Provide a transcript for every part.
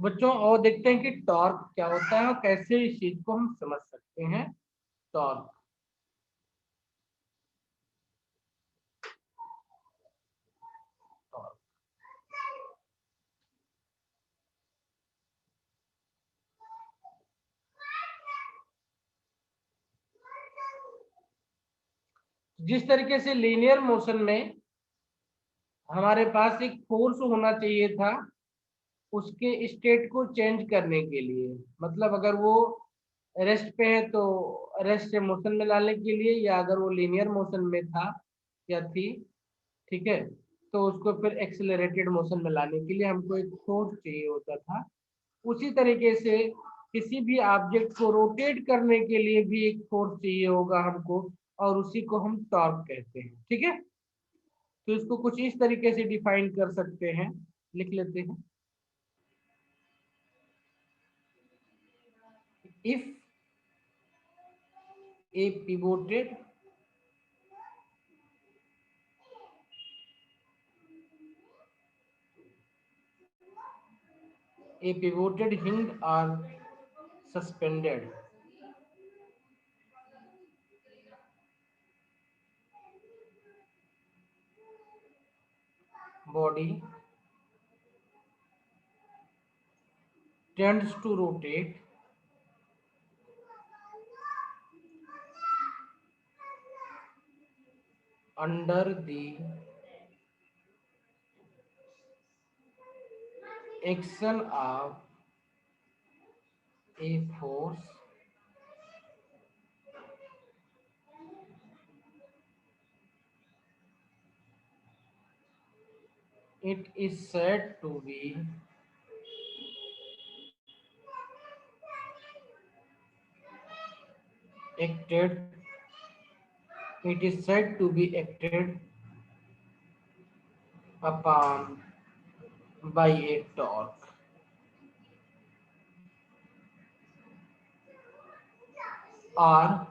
बच्चों और देखते हैं कि टॉर्क क्या होता है और कैसे इस चीज को हम समझ सकते हैं। टॉर्क, टॉर्क जिस तरीके से लीनियर मोशन में हमारे पास एक फोर्स होना चाहिए था उसके स्टेट को चेंज करने के लिए, मतलब अगर वो रेस्ट पे है तो रेस्ट से मोशन में लाने के लिए, या अगर वो लीनियर मोशन में था या थी, ठीक है, तो उसको फिर एक्सेलरेटेड मोशन में लाने के लिए हमको एक फोर्स चाहिए होता था। उसी तरीके से किसी भी ऑब्जेक्ट को रोटेट करने के लिए भी एक फोर्स चाहिए होगा हमको, और उसी को हम टॉर्क कहते हैं। ठीक है, तो इसको कुछ इस तरीके से डिफाइन कर सकते हैं, लिख लेते हैं। If a pivoted hinge are suspended, body tends to rotate under the action of a force it is said to be acted upon by a torque or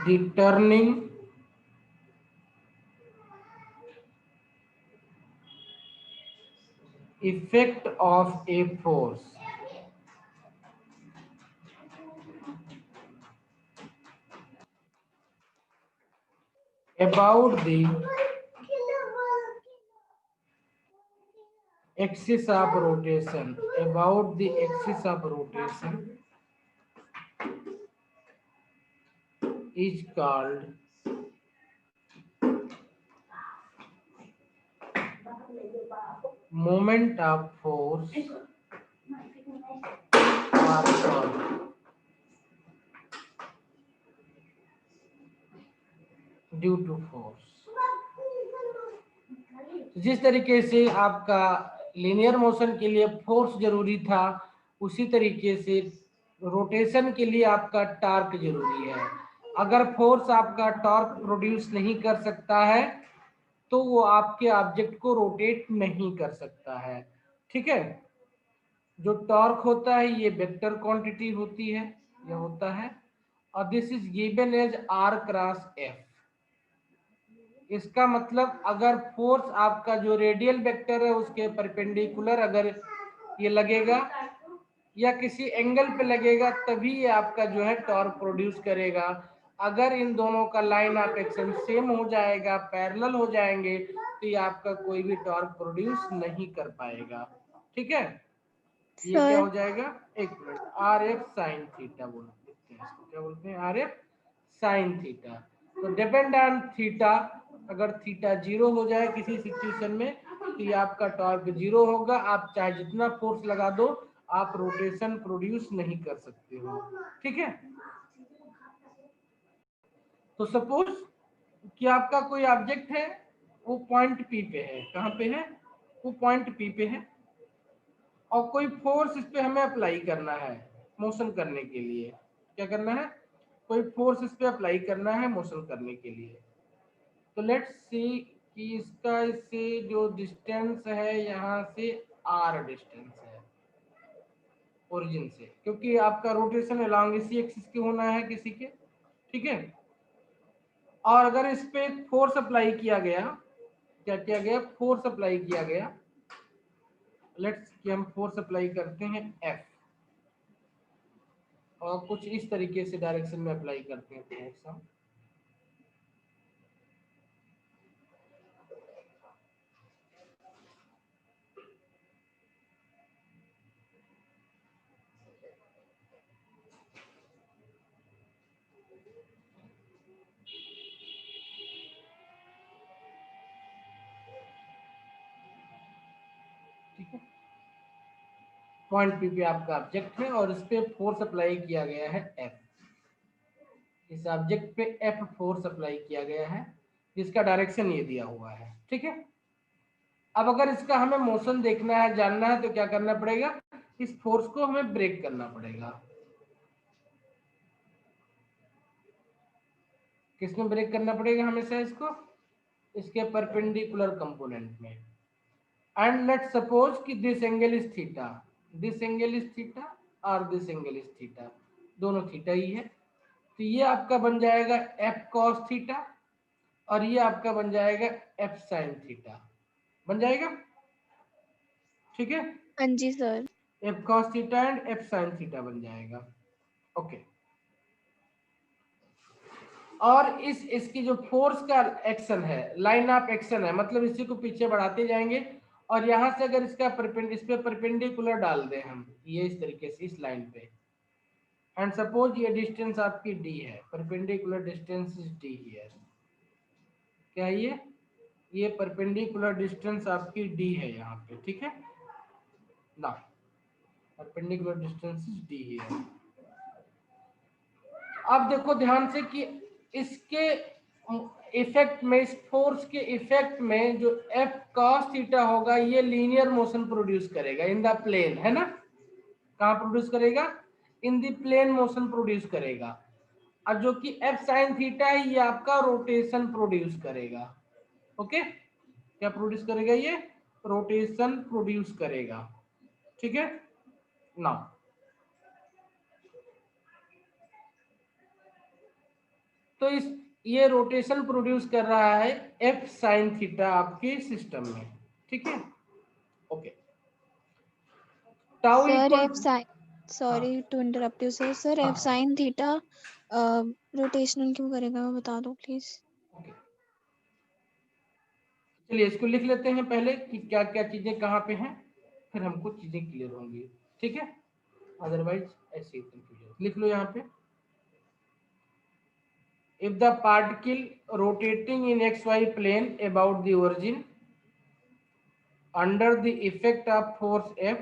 the turning effect of a force about the axis of rotation is called moment of force or torque due to force। जिस तरीके से आपका linear motion के लिए force जरूरी था, उसी तरीके से रोटेशन के लिए आपका टॉर्क जरूरी है। अगर फोर्स आपका टॉर्क प्रोड्यूस नहीं कर सकता है तो वो आपके ऑब्जेक्ट को रोटेट नहीं कर सकता है। ठीक है, जो टॉर्क होता है ये वेक्टर क्वांटिटी होती है, यह होता है, और this is given as r cross f। इसका मतलब अगर फोर्स आपका जो रेडियल वेक्टर है उसके परपेंडिकुलर अगर ये लगेगा या किसी एंगल पे लगेगा तभी ये आपका जो है टॉर्क प्रोड्यूस करेगा। अगर इन दोनों का लाइन ऑफ एक्शन सेम हो जाएगा, पैरेलल हो जाएंगे, तो ये आपका कोई भी टॉर्क प्रोड्यूस नहीं कर पाएगा। ठीक है, ये क्या सर हो जाएगा, एक minute, are f sine theta बोलते हैं इसको, क्या बोलते हैं, आर एफ साइन थीटा। तो डिपेंड ऑन थीटा, अगर थीटा 0 हो जाए किसी सिचुएशन में तो ये आपका टॉर्क 0 होगा। आप चाहे जितना फोर्स लगा दो आप रोटेशन प्रोड्यूस नहीं कर सकते हो। ठीक है, तो सपोज कि आपका कोई ऑब्जेक्ट है, वो पॉइंट पी पे है, कहाँ पे है, वो पॉइंट पी पे है, और कोई फोर्स इस पे हमें अप्लाई करना है मोशन करने के लिए। क्या करना है, कोई फोर्स इस पे अप्लाई करना है मोशन करने के लिए। तो लेट्स सी कि इसका इससे जो डिस्टेंस है यहाँ से आर डिस्टेंस है ओरिजिन से, क्योंकि आपका रोटेशन अलोंग इसी एक्सिस के होना है किसी के। ठीक है, और अगर इस पे फोर्स अप्लाई किया गया, क्या किया गया, फोर्स अप्लाई किया गया, लेट्स कि हम फोर्स अप्लाई करते हैं F और कुछ इस तरीके से डायरेक्शन में अप्लाई करते हैं फोर्स हम। ठीक है, पॉइंट P पे आपका ऑब्जेक्ट है और इस पे फोर्स अप्लाई किया गया है F। इस ऑब्जेक्ट पे F फोर्स अप्लाई किया गया है जिसका डायरेक्शन ये दिया हुआ है। ठीक है, अब अगर इसका हमें मोशन देखना है, जानना है, तो क्या करना पड़ेगा, इस फोर्स को हमें ब्रेक करना पड़ेगा। किसमें ब्रेक करना पड़ेगा हमेशा इसको, इसके परपेंडिकुलर कंपोनेंट में। एंड लेट सपोज कि this angle is theta, this angle is theta और दिस एंगल इज थीटा, दोनों थीटा ही है। तो ये आपका बन जाएगा एफ कॉस थीटा और ये आपका बन जाएगा एफ साइन थीटा, बन जाएगा। ठीक है, हाँ जी sir. F cos theta and F sine theta बन जाएगा। ओके, और इसकी जो फोर्स का एक्शन है, लाइन ऑफ एक्शन है, मतलब इसी को पीछे बढ़ाते जाएंगे और यहां से अगर इसका इस पे परपेंडिकुलर डाल दें हम, ये इस तरीके से इस लाइन पे, एंड सपोज ये डिस्टेंस आपकी डी है, perpendicular distance is D here. क्या ये परपेंडिकुलर डिस्टेंस आपकी डी है यहाँ पे। ठीक है ना, perpendicular distance is D here. अब देखो ध्यान से कि इसके इफेक्ट में, इस फोर्स के इफेक्ट में जो एफ कॉस थीटा होगा ये लीनियर मोशन प्रोड्यूस करेगा इन द प्लेन, है ना। कहाँ प्रोड्यूस करेगा, in the plane motion produce करेगा। और जो कि एफ साइन थीटा है ये आपका रोटेशन प्रोड्यूस करेगा। ओके, क्या प्रोड्यूस करेगा, ये रोटेशन प्रोड्यूस करेगा। ठीक है ना, तो इस ये रोटेशन प्रोड्यूस कर रहा है एफ साइन थीटा आपके सिस्टम में। ठीक है, okay, tau sir equal, F sine, हाँ sorry to interrupt you sir, sir F हाँ साइन थीटा रोटेशनल क्यों करेगा, मैं बता दो प्लीज। ओके, चलिए इसको लिख लेते हैं पहले कि क्या क्या चीजें कहाँ पे हैं, फिर हमको चीजें क्लियर होंगी। ठीक है, अदरवाइज ऐसे ही कंफ्यूजन। लिख लो यहाँ पे, if the particle rotating in xy plane about the origin under the effect of force F,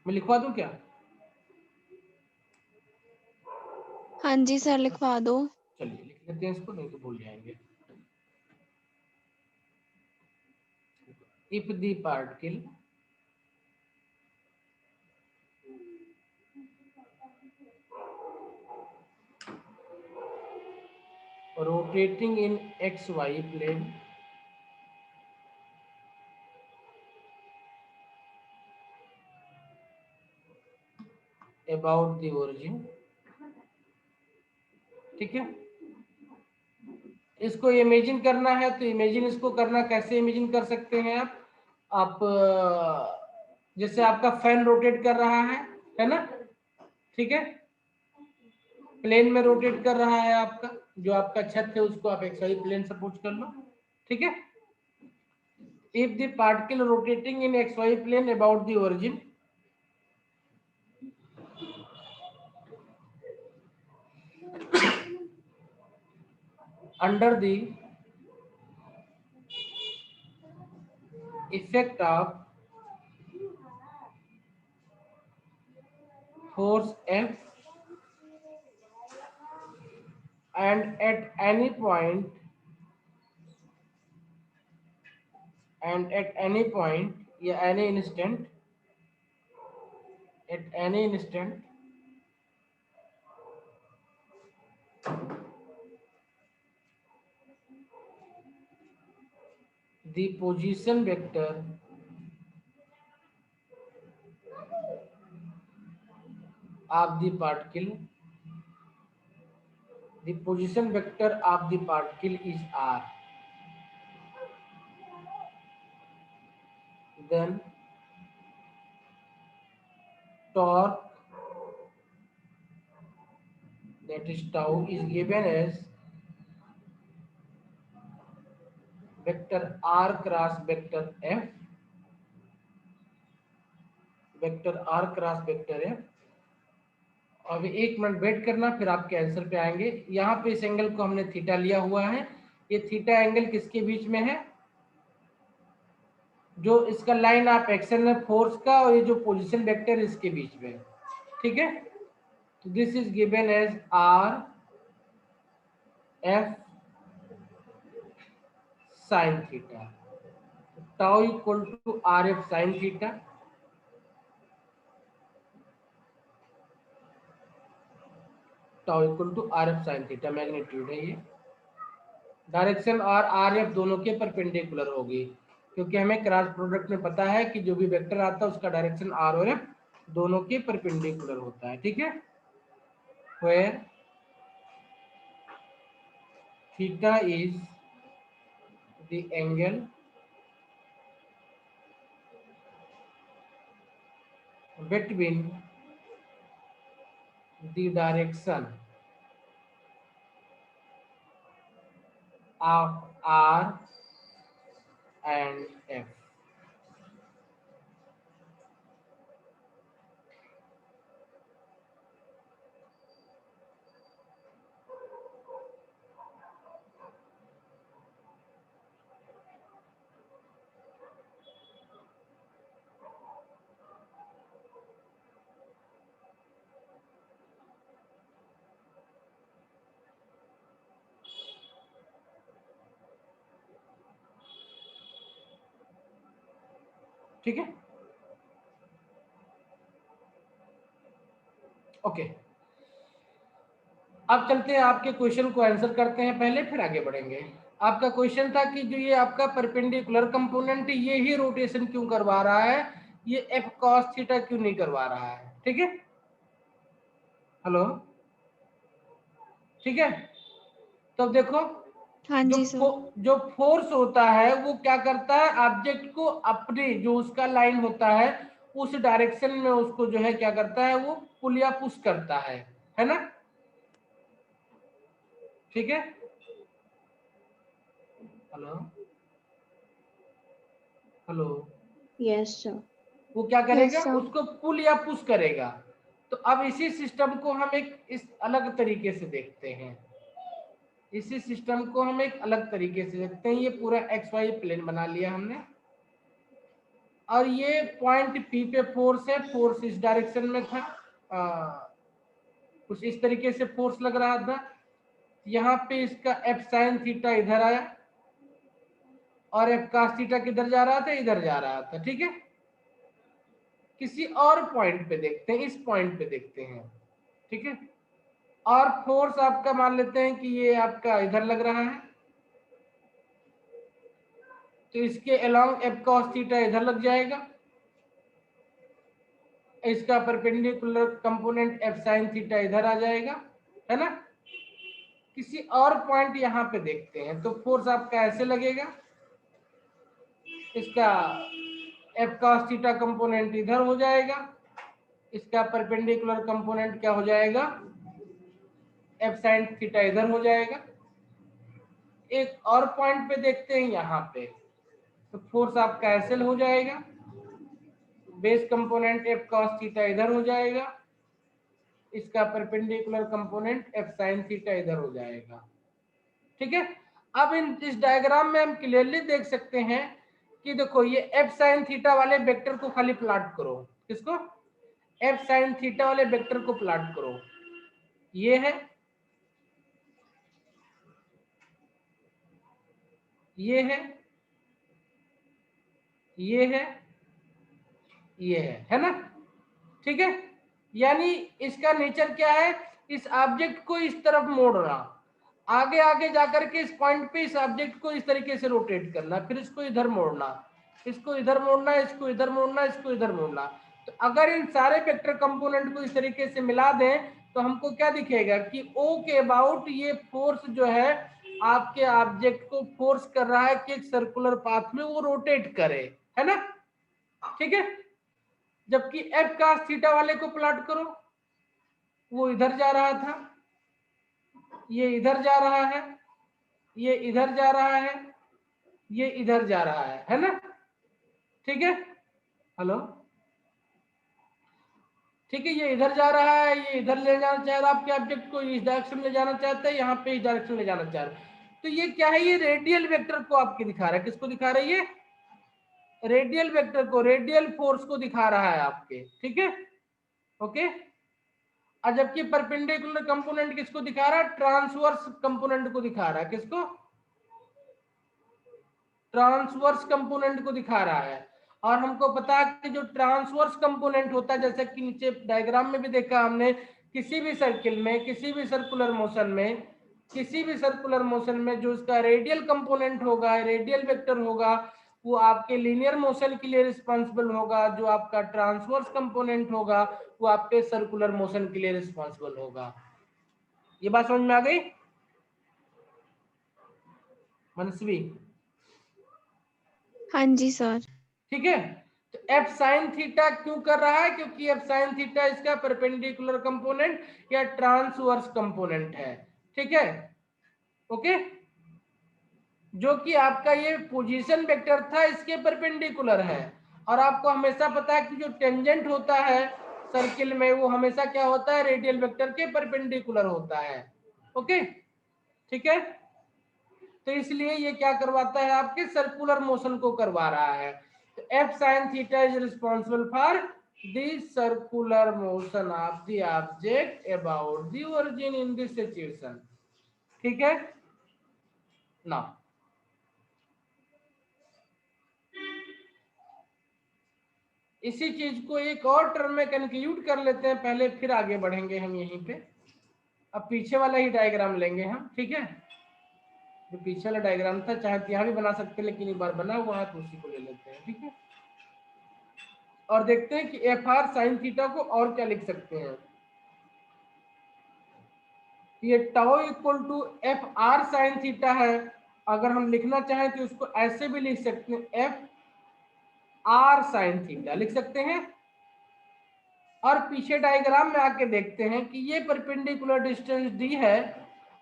मैं लिखवा दूं क्या, हाँ जी सर लिखवा दो। चलिए लिख लेते हैं इसको, नहीं तो भूल जाएंगे। if the particle rotating in xy plane about the origin, ठीक है, इसको इमेजिन करना है तो इमेजिन इसको करना, कैसे इमेजिन कर सकते हैं आप जैसे आपका फैन रोटेट कर रहा है ना। ठीक है, प्लेन में रोटेट कर रहा है आपका, जो आपका छत है उसको आप एक्स वाई प्लेन सपोज कर लो। ठीक है, if the particle rotating in x y plane about the origin under the effect of force F and at any point या any instant, at any instant the position vector of the particle, the position vector of the particle is r, then torque, that is tau, is given as vector r cross vector f, vector r cross vector f। अभी 1 minute wait करना, फिर आपके answer पे आएंगे। यहाँ पे इस angle को हमने थीटा लिया हुआ है। ये थीटा एंगल किसके बीच में है? जो इसका लाइन ऑफ एक्शन है फोर्स का, और ये जो पोजीशन वेक्टर इसके बीच में है, ठीक है। तो this is given as r f sine theta, tau equal to r f sine theta. Tau equal to r f sine theta magnitude है ये। डायरेक्शन और आर एफ दोनों के परपेंडिकुलर होगी, क्योंकि हमें क्रॉस प्रोडक्ट में पता है कि जो भी वेक्टर आता है उसका डायरेक्शन आर और एफ दोनों के परपेंडिकुलर होता है, ठीक है। Where theta is the angle between the direction of R and F। ठीक है, ओके। अब चलते हैं आपके क्वेश्चन को आंसर करते हैं पहले, फिर आगे बढ़ेंगे। आपका क्वेश्चन था कि जो ये आपका परपेंडिकुलर कंपोनेंट ये ही रोटेशन क्यों करवा रहा है, ये एफ कॉस थीटा क्यों नहीं करवा रहा है, ठीक है। हेलो, ठीक है। तो देखो, हाँ जी सर। जो फोर्स होता है वो क्या करता है, ऑब्जेक्ट को अपने जो उसका लाइन होता है उस डायरेक्शन में उसको जो है क्या करता है, वो पुल या पुश करता है ना, ठीक है। Hello hello, yes sir. वो क्या करेगा, Yes, sir. उसको पुल या पुश करेगा। तो अब इसी सिस्टम को हम एक इस अलग तरीके से देखते हैं, इसी सिस्टम को हम एक अलग तरीके से देखते हैं। ये पूरा एक्स वाई प्लेन बना लिया हमने, और ये पॉइंट पी पे फोर्स है, फोर्स इस डायरेक्शन में था, कुछ इस तरीके से फोर्स लग रहा था। यहाँ पे इसका एफ साइन थीटा इधर आया, और एफ कास थीटा किधर जा रहा था, इधर जा रहा था, ठीक है। किसी और पॉइंट पे देखते हैं, इस पॉइंट पे देखते हैं, ठीक है। और फोर्स आपका मान लेते हैं कि ये आपका इधर लग रहा है, तो इसके अलोंग एफ कॉस थीटा इधर लग जाएगा, इसका perpendicular component F sine theta इधर आ जाएगा, है ना। किसी और पॉइंट यहाँ पे देखते हैं, तो फोर्स आपका ऐसे लगेगा, इसका एफ कॉस थीटा कंपोनेंट इधर हो जाएगा, इसका परपेंडिकुलर कंपोनेंट क्या हो जाएगा, एफ साइन थीटा इधर हो जाएगा। एक और पॉइंट पे देखते हैं यहाँ पे, तो फोर्स आपका ऐसे हो जाएगा, base component F cos theta इधर हो जाएगा, इसका perpendicular component F sine theta इधर हो जाएगा, ठीक है। अब इस डायग्राम में हम क्लियरली देख सकते हैं कि देखो, ये एफ साइन थीटा वाले वेक्टर को खाली प्लॉट करो, किसको, एफ साइन थीटा वाले वेक्टर को प्लॉट करो। ये है, ये है, ये है, ये है ना, ठीक है। यानी इसका नेचर क्या है, इस ऑब्जेक्ट को इस तरफ मोड़ना, आगे आगे जाकर के इस पॉइंट पे इस ऑब्जेक्ट को इस तरीके से रोटेट करना, फिर इसको इधर मोड़ना, इसको इधर मोड़ना, इसको इधर मोड़ना, इसको इधर मोड़ना। तो अगर इन सारे वेक्टर कंपोनेंट को इस तरीके से मिला दें तो हमको क्या दिखेगा कि O के अबाउट ये फोर्स जो है आपके ऑब्जेक्ट को फोर्स कर रहा है कि एक सर्कुलर पाथ में वो रोटेट करे, है ना। ठीक है। जबकि एफ cos थीटा वाले को प्लॉट करो, वो इधर जा रहा था, ये इधर जा रहा है, ये इधर जा रहा है, ये इधर जा रहा है ना। ठीक है, हेलो, ठीक है, ये इधर जा रहा है, ये इधर ले जाना चाह रहा है, आपके ऑब्जेक्ट को इस डायरेक्शन में जाना चाहता है, यहाँ पे इस डायरेक्शन में जाना चाह रहा है। तो ये क्या है, ये रेडियल वेक्टर को आपके दिखा रहा है। किसको दिखा रहा है? ये रेडियल वेक्टर को, रेडियल फोर्स को दिखा रहा है आपके। ठीक है, ओके। और जबकि परपेंडिकुलर कंपोनेंट किसको दिखा रहा है? ट्रांसवर्स कंपोनेंट को दिखा रहा है। किसको? ट्रांसवर्स कंपोनेंट को दिखा रहा है। और हमको पता है कि जो ट्रांसवर्स कंपोनेंट होता है, जैसे कि नीचे डायग्राम में भी देखा हमने, किसी भी सर्किल में, किसी भी सर्कुलर मोशन में, किसी भी सर्कुलर मोशन में जो उसका रेडियल कंपोनेंट होगा, रेडियल वेक्टर होगा, वो आपके लीनियर मोशन के लिए रिस्पॉन्सिबल होगा। जो आपका ट्रांसवर्स कंपोनेंट होगा वो आपके सर्कुलर मोशन के लिए रिस्पॉन्सिबल होगा। ये बात समझ में आ गई मनस्वी? हाँ जी सर। ठीक है, तो एफ साइन थीटा क्यों कर रहा है? क्योंकि एफ साइन थीटा इसका परपेंडिकुलर कंपोनेंट या ट्रांसवर्स कंपोनेंट है। ठीक है, ओके। जो कि आपका ये पोजीशन वेक्टर था, इसके परपेंडिकुलर है। और आपको हमेशा पता है कि जो टेंजेंट होता है सर्किल में, वो हमेशा क्या होता है? रेडियल वेक्टर के परपेंडिकुलर होता है। ओके, ठीक है। तो इसलिए ये क्या करवाता है? आपके सर्कुलर मोशन को करवा रहा है। तो F sine theta is responsible for the circular motion of the object about the origin in this situation. ठीक है ना। इसी चीज को एक और टर्म में कंक्लूड कर लेते हैं पहले, फिर आगे बढ़ेंगे हम यहीं पे। अब पीछे वाला ही डायग्राम लेंगे हम। ठीक है, जो पीछे वाला डायग्राम था, चाहे यहाँ भी बना सकते हैं, लेकिन एक बार बना हुआ है तो उसी को ले लेते हैं। ठीक है, और देखते हैं कि एफ आर साइन थीटा को और क्या लिख सकते हैं। ये tau equal to f r sine theta है। अगर हम लिखना चाहें तो उसको ऐसे भी लिख सकते हैं, एफ आर साइन थीटा लिख सकते हैं। और पीछे डायग्राम में आके देखते हैं कि ये परपेंडिकुलर डिस्टेंस डी है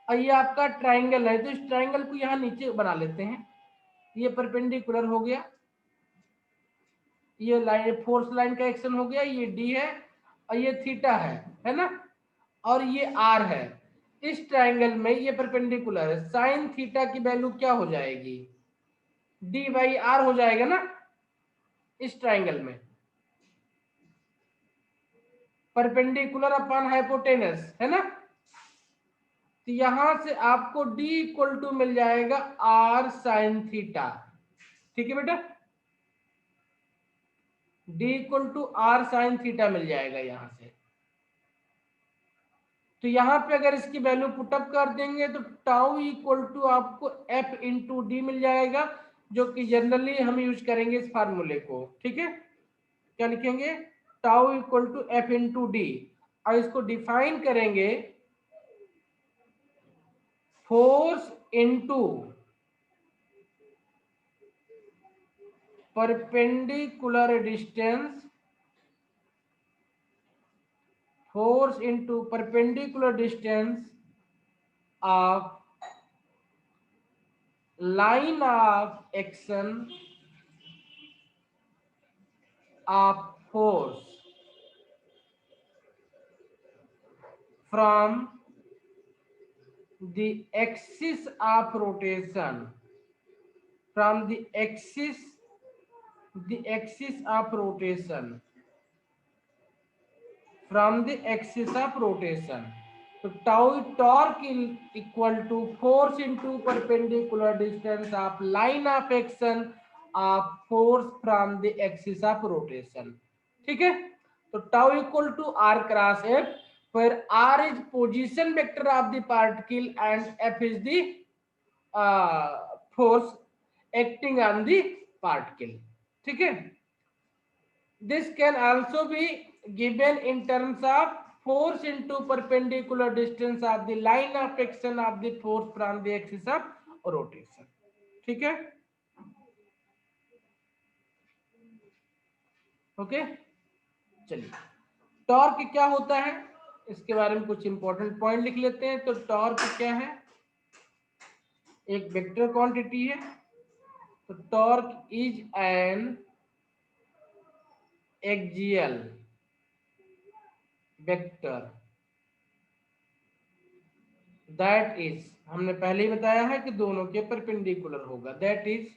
और ये आपका ट्राइंगल है। तो इस ट्राइंगल को यहाँ नीचे बना लेते हैं। ये परपेंडिकुलर हो गया, ये लाइन फोर्स लाइन का एक्शन हो गया, ये डी है और ये थीटा है ना, और ये आर है। इस ट्राइंगल में ये परपेंडिकुलर है, साइन थीटा की वैल्यू क्या हो जाएगी? डी बाई आर हो जाएगा ना इस ट्राइंगल में, परपेंडिकुलर अपॉन हाइपोटेनस, है ना। तो यहां से आपको d इक्वल टू मिल जाएगा r साइन थीटा। ठीक है बेटा, d equal to r sine theta मिल जाएगा यहां से। तो यहां पे अगर इसकी वैल्यू पुटअप कर देंगे तो टाउ इक्वल टू आपको f इंटू डी मिल जाएगा, जो कि जनरली हम यूज करेंगे इस फार्मूले को। ठीक है, क्या लिखेंगे? Tau equal to f into d, और इसको डिफाइन करेंगे force into perpendicular distance, force into perpendicular distance of line of action of force from the axis of rotation, from the axis of rotation, from the axis of rotation. So tau torque equal to force into perpendicular distance of line of action of force from the axis of rotation. ठीक है, तो tau equal to r cross f, where r is position vector of the particle and f is the force acting on the particle. ठीक है, this can also be given in terms of force into perpendicular distance of the line of action of the force from the axis of rotation. ठीक है, okay, चलिए torque क्या होता है इसके बारे में कुछ इंपॉर्टेंट पॉइंट लिख लेते हैं। तो टॉर्क क्या है, एक वेक्टर क्वांटिटी है। तो torque is an axial vector that is, हमने पहले ही बताया है कि दोनों के परपेंडिकुलर होगा। That is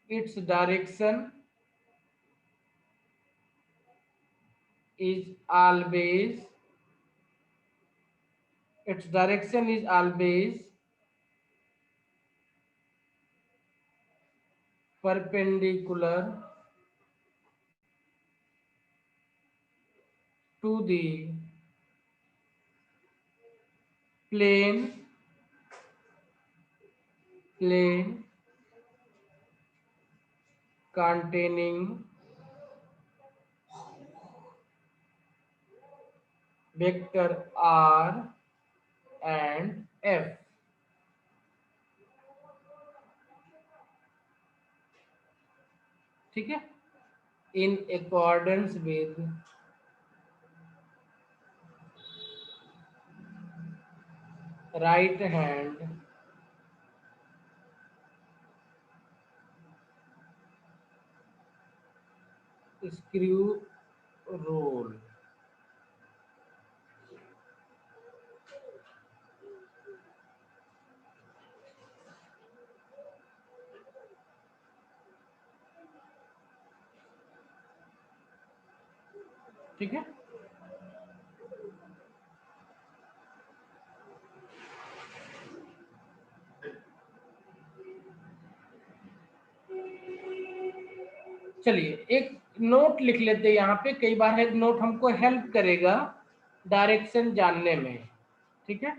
its direction is always, its direction is always perpendicular to the plane containing vector r and f। ठीक है, in accordance with right hand screw rule। ठीक है, चलिए एक नोट लिख लेते हैं यहाँ पे। कई बार एक नोट हमको हेल्प करेगा डायरेक्शन जानने में। ठीक है,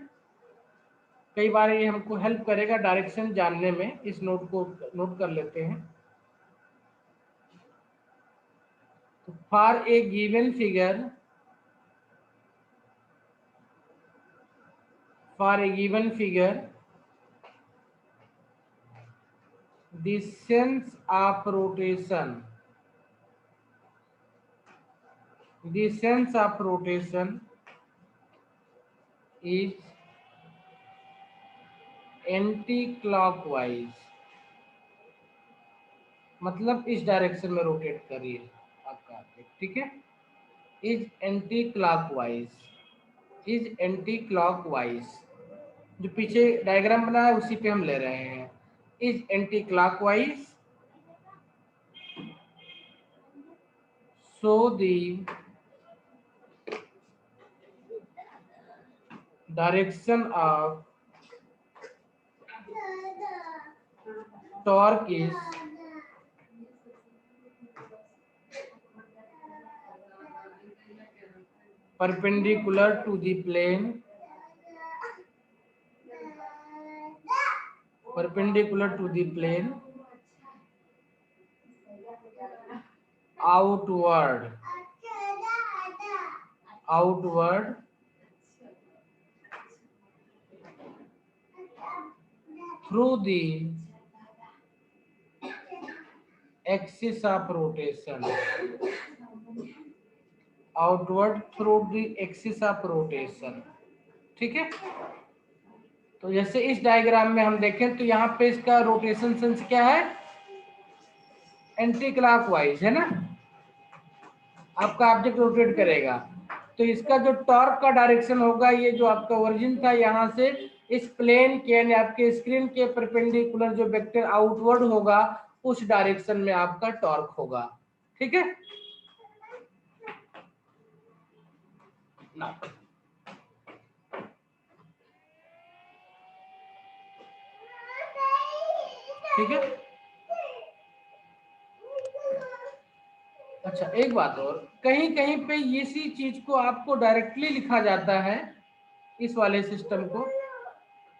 कई बार ये हमको हेल्प करेगा डायरेक्शन जानने में। इस नोट को नोट कर लेते हैं। तो for a given figure, the sense of rotation is anti-clockwise, मतलब इस डायरेक्शन में रोटेट करिए आपका ऑब्जेक्ट। ठीक है, इज एंटी-क्लॉकवाइज, जो पीछे डायग्राम बना है उसी पे हम ले रहे हैं। Is anti-clockwise, so the direction of torque is perpendicular to the plane outward through the axis of rotation, ठीक है। तो जैसे इस डायग्राम में हम देखें तो यहाँ पे इसका रोटेशन सेंस क्या है, एंटी क्लॉकवाइज है ना, आपका ऑब्जेक्ट रोटेट करेगा। तो इसका जो टॉर्क का डायरेक्शन होगा, ये जो आपका ओरिजिन था यहाँ से इस प्लेन के यानी आपके स्क्रीन के परपेंडिकुलर जो वेक्टर आउटवर्ड होगा उस डायरेक्शन में आपका टॉर्क होगा। ठीक है ना, ठीक है। अच्छा एक बात और, कहीं कहीं पे इसी चीज को आपको डायरेक्टली लिखा जाता है, इस वाले सिस्टम को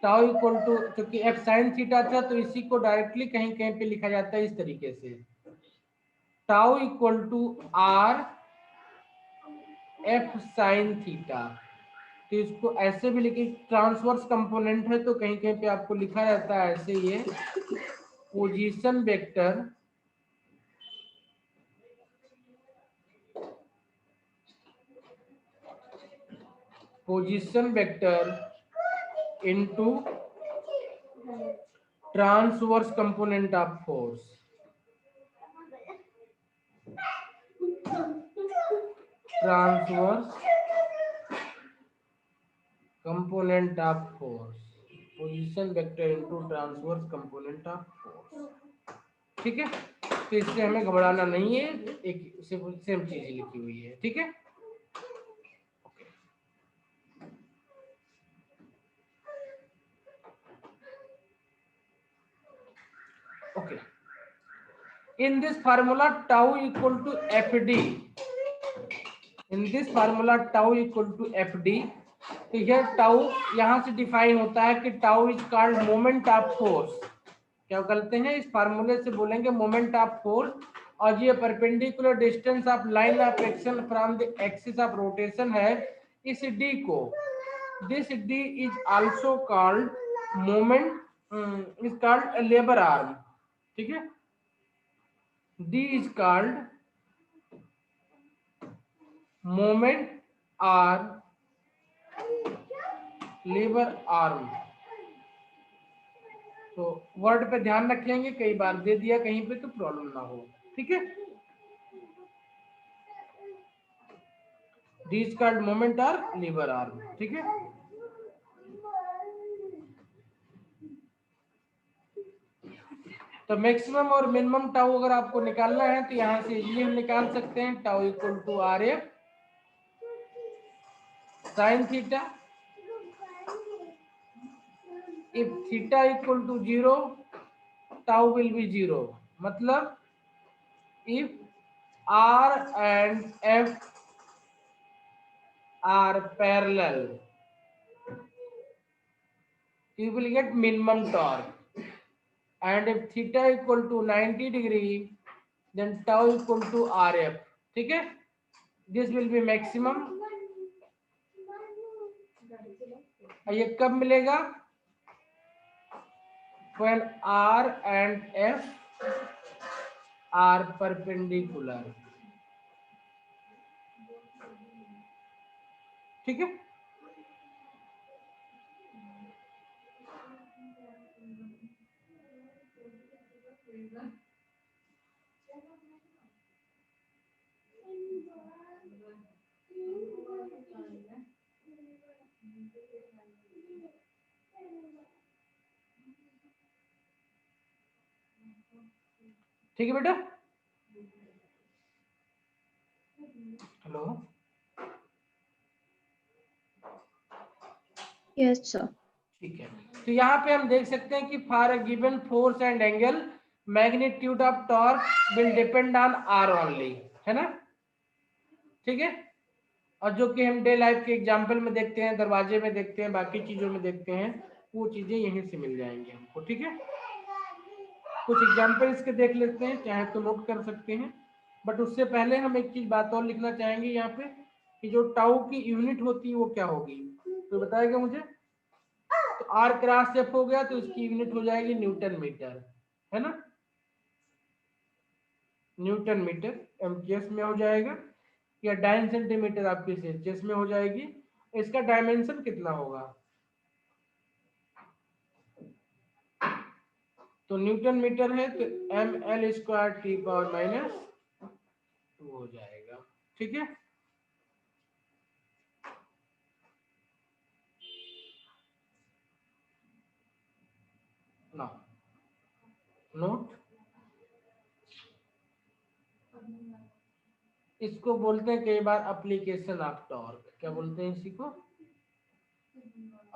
टाउ इक्वल टू, क्योंकि एफ साइन थीटा था तो इसी को डायरेक्टली कहीं कहीं पे लिखा जाता है इस तरीके से, tau equal to r f sine theta. तो इसको ऐसे भी लिखे, ट्रांसवर्स कंपोनेंट है तो कहीं कहीं पे आपको लिखा जाता है ऐसे, ये position vector position vector into transverse component of force. Transverse component of force, position vector into transverse component of force. ठीक है, तो इससे हमें घबराना नहीं है, एक सेम चीज लिखी हुई है। ठीक है, okay. In this formula tau equal to fd, in this formula tau equal to fd, तो यह टाउ यहां से डिफाइन होता है कि tau is called moment of force. क्या करते हैं, इस फार्मूले से बोलेंगे मोमेंट ऑफ फोर्स, और ये perpendicular distance of line of action from the axis of rotation है। इस डी को, this D is also called moment, is called labour arm. ठीक है, D is called moment or lever arm। तो word पे ध्यान रखेंगे, कई बार दे दिया कहीं पे तो प्रॉब्लम ना हो। ठीक है, D is called moment or lever arm। ठीक है, तो मैक्सिमम और मिनिमम टाउ अगर आपको निकालना है तो यहां से ये हम निकाल सकते हैं, tau equal to r f sine theta. If theta equal to 0 tau will be 0। मतलब if R and F are parallel, you will get minimum torque, and if theta equal to 90 degree, then tau equal to RF। ठीक है, this will be maximum। ये कब मिलेगा, when R and F are perpendicular। ठीक है, ठीक है बेटा। Hello, yes sir. ठीक है, तो यहाँ पे हम देख सकते हैं कि for a given force and angle magnitude of torque will depend on r only, है ना। ठीक है, और जो कि हम डे लाइफ के एग्जांपल में देखते हैं, दरवाजे में देखते हैं, बाकी चीजों में देखते हैं, वो चीजें यहीं से मिल जाएंगी हमको। ठीक है, कुछ एग्जांपल इसके देख लेते हैं, चाहे तो नोट कर सकते हैं, बट उससे पहले हम एक चीज बात और लिखना चाहेंगे यहाँ पे कि जो टाउ की यूनिट होती है वो क्या होगी, तो बताएगा मुझे। तो आर क्रॉस एफ हो गया तो इसकी यूनिट हो जाएगी न्यूटन मीटर, है ना, न्यूटन मीटर एमजीएस में हो जाएगा, या 9 सेंटीमीटर आपकी सेल्सियस में हो जाएगी। इसका डायमेंशन कितना होगा, तो न्यूटन मीटर है तो ml square T power minus 2 हो जाएगा। ठीक है, ना नोट, इसको बोलते हैं कई बार एप्लीकेशन ऑफ टॉर्क। क्या बोलते हैं इसी को,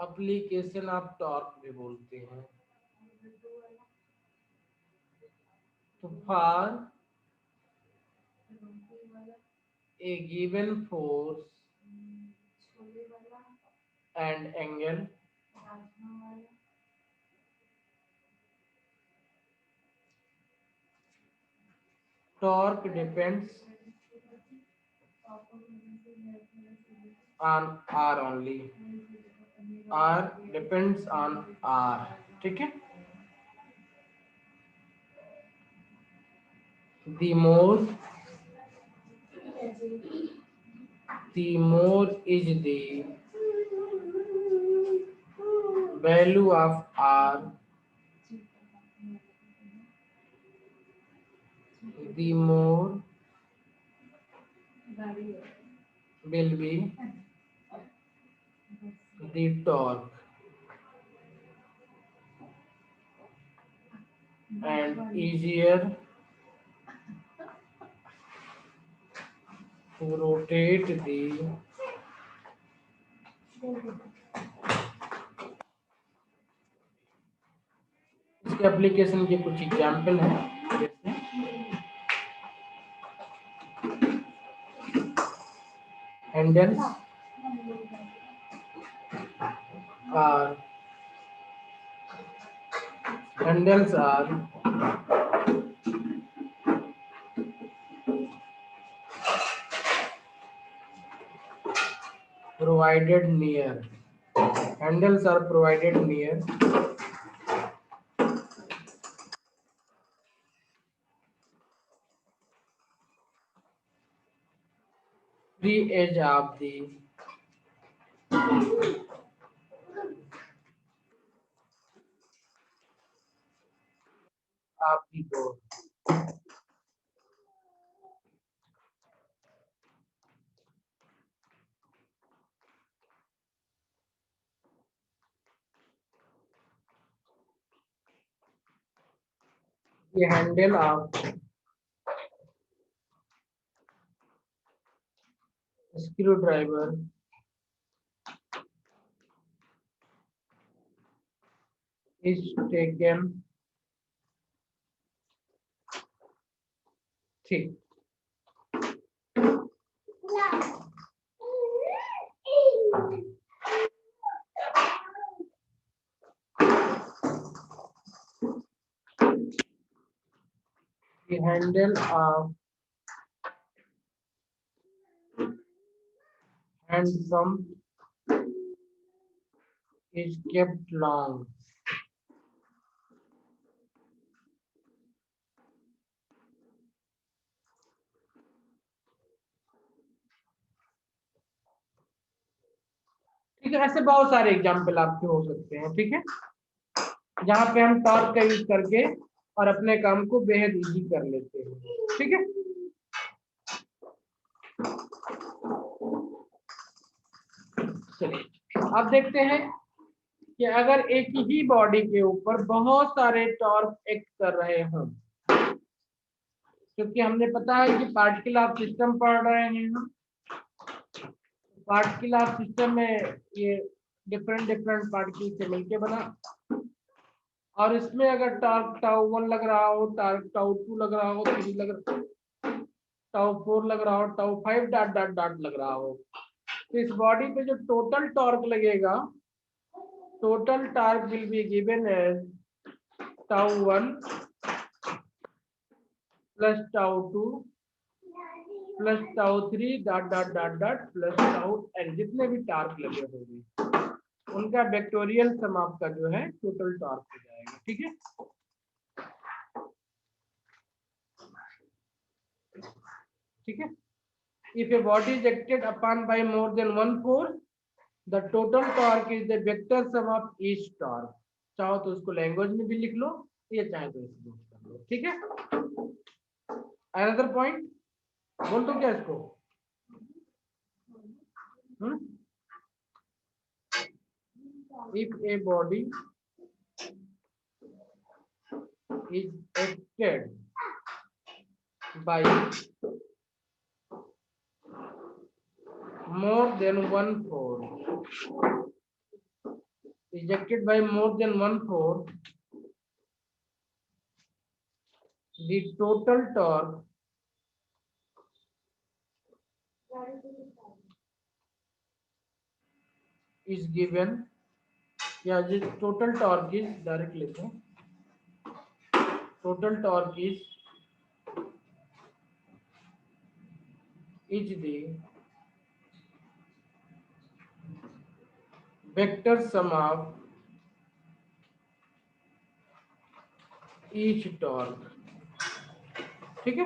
एप्लीकेशन ऑफ टॉर्क भी बोलते हैं। तो for a given force and angle torque depends on R only, R depends on R। ठीक है, the more is the value of R, the more will be the torque, and easier to rotate the इसके application के कुछ example हैं, जैसे handles are provided near free edge of the door. The handle of screwdriver is taken thick. The handle of hand pump is kept long. ठीक है, ऐसे बहुत सारे एग्जाम्पल आपके हो सकते हैं। ठीक है, जहां पे हम टॉर्क का यूज करके और अपने काम को बेहद इजी कर लेते हैं। ठीक है, चलिए अब देखते हैं कि अगर एक ही बॉडी के ऊपर बहुत सारे टॉर्क एक्ट कर रहे हों, क्योंकि हमने पता है कि पार्टिकल ऑफ सिस्टम पढ़ रहे हैं हम। पार्टिकल ऑफ सिस्टम में ये डिफरेंट पार्टिकल से मिलके बना, और इसमें अगर टॉर्क टाउ 1 लग रहा हो, टॉर्क टाउ 2 लग रहा हो, 3 लग रहा हो, टाउ 4 लग रहा हो, टाउ 5 डॉट डॉट डॉट लग रहा हो, तो इस बॉडी पे जो टोटल टॉर्क लगेगा, total torque will be given as tau 1 plus tau 2 plus tau 3 dot dot dot dot plus tau n. जितने भी टॉर्क लगे होंगे उनका वेक्टोरियल सम आपका जो है टोटल टॉर्क हो जाएगा। ठीक है, ठीक है। If a body is acted upon by more than one force, the total torque is the vector sum of each torque. चाहो तो उसको लैंग्वेज में भी लिख लो, या चाहे तो इसको कर लो। ठीक है, अनदर पॉइंट बोल दो क्या इसको? If a body is acted by more than one force, ejected by more than one force, the total torque is given, या the total torque is direct लेते हैं, total torque is the vector sum of each torque। ठीक है,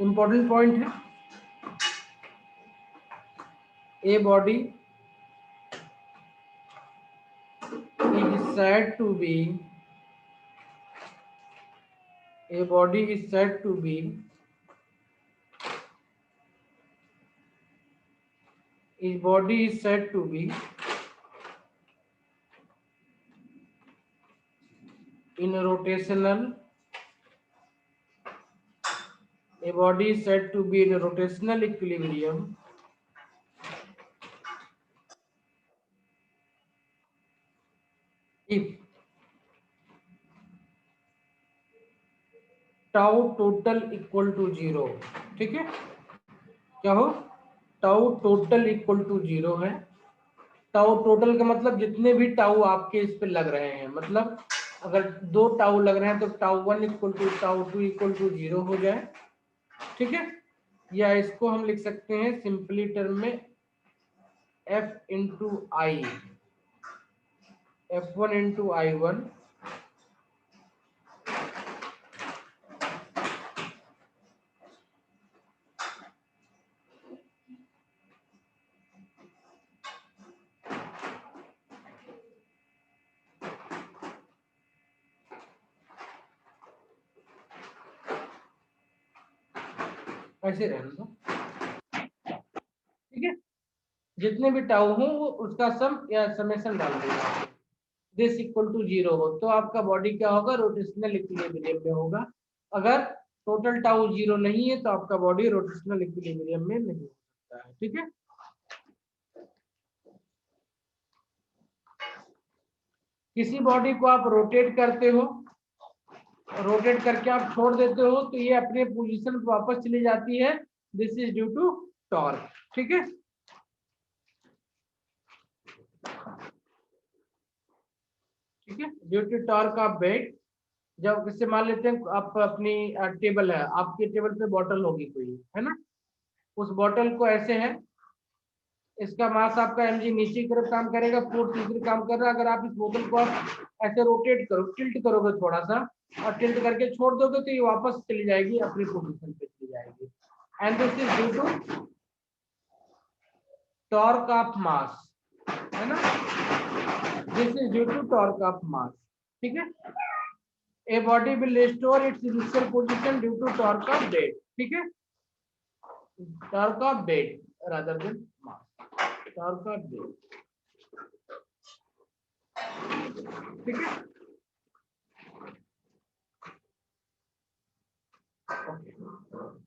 important point है। A body said to be a body is said to be in a rotational equilibrium if tau total equal to 0। ठीक है, क्या हो, tau total equal to 0 है। Tau total का मतलब जितने भी टाउ आपके इस पे लग रहे हैं, मतलब अगर 2 टाउ लग रहे हैं तो tau 1 equal to tau 2 equal to 0 हो जाए। ठीक है, या इसको हम लिख सकते हैं सिंपली टर्म में F इंटू आई, F1 इंटू I1 ऐसे रहने दो। ठीक है, जितने भी टाउ हो वो उसका सम या समेशन डाल देगा। दिस इक्वल टू 0 हो तो आपका बॉडी क्या होगा, रोटेशनल इक्विलिब्रियम में होगा। अगर टोटल टाउ 0 नहीं है तो आपका बॉडी रोटेशनल इक्विलिब्रियम में नहीं हो सकता है। ठीक है, किसी बॉडी को आप रोटेट करते हो, रोटेट करके आप छोड़ देते हो तो ये अपने पोजीशन पर वापस चली जाती है। This is due to torque. ठीक है, ठीक है, due to torque of weight. जब इससे मान लेते हैं आप अपनी टेबल है, आपकी टेबल पे बॉटल होगी कोई, है ना, उस बॉटल को ऐसे है, इसका मास आपका mg नीचे की तरफ काम करेगा, फोर्स तीसरी काम कर रहा है। अगर आप इस बोतल को आप ऐसे रोटेट करो, टिल्ट करोगे थोड़ा सा और टिल्ट करके छोड़ दोगे तो ये वापस चली जाएगी, अपनी पोजीशन पे चली जाएगी। And this is due to torque of mass, है ना, this is due to torque of mass. ठीक है, a body will restore its initial position due to torque of weight. ठीक है, torque of weight rather than mass, torque of weight. ठीक है, okay.